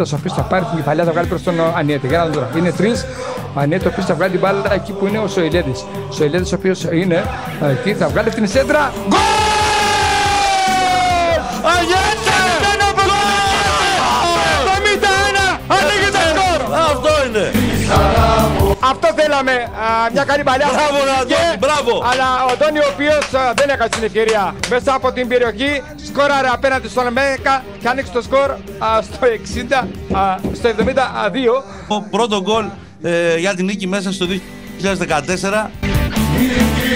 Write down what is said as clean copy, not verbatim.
Ανέτος ο οποίος θα πάρει την κεφαλιά, θα βγάλει προς τον Ανέτη. Για να δούμε τώρα. Είναι τρεις. Ο Ανέτος ο οποίος θα βγάλει την μπάλα εκεί που είναι ο Σοηλέδης. Ο Σοηλέδης ο οποίος είναι εκεί, θα βγάλει την σέντρα. Γκολ! Αγιέται! 71! Ανοίγει το σκορ! Αυτό είναι! Αυτό θέλαμε, μια καλή παλιά. Μπράβο, Αντώνη, μπράβο! Αλλά ο Αντώνη ο οποίος δεν έκανε την ευκαιρία μέσα από την περιοχή, σκόραρε απέναντι στον Μέκα και άνοιξε το σκορ στο 60, στο 72. Το πρώτο γκολ για την νίκη μέσα στο 2014. Νίκη,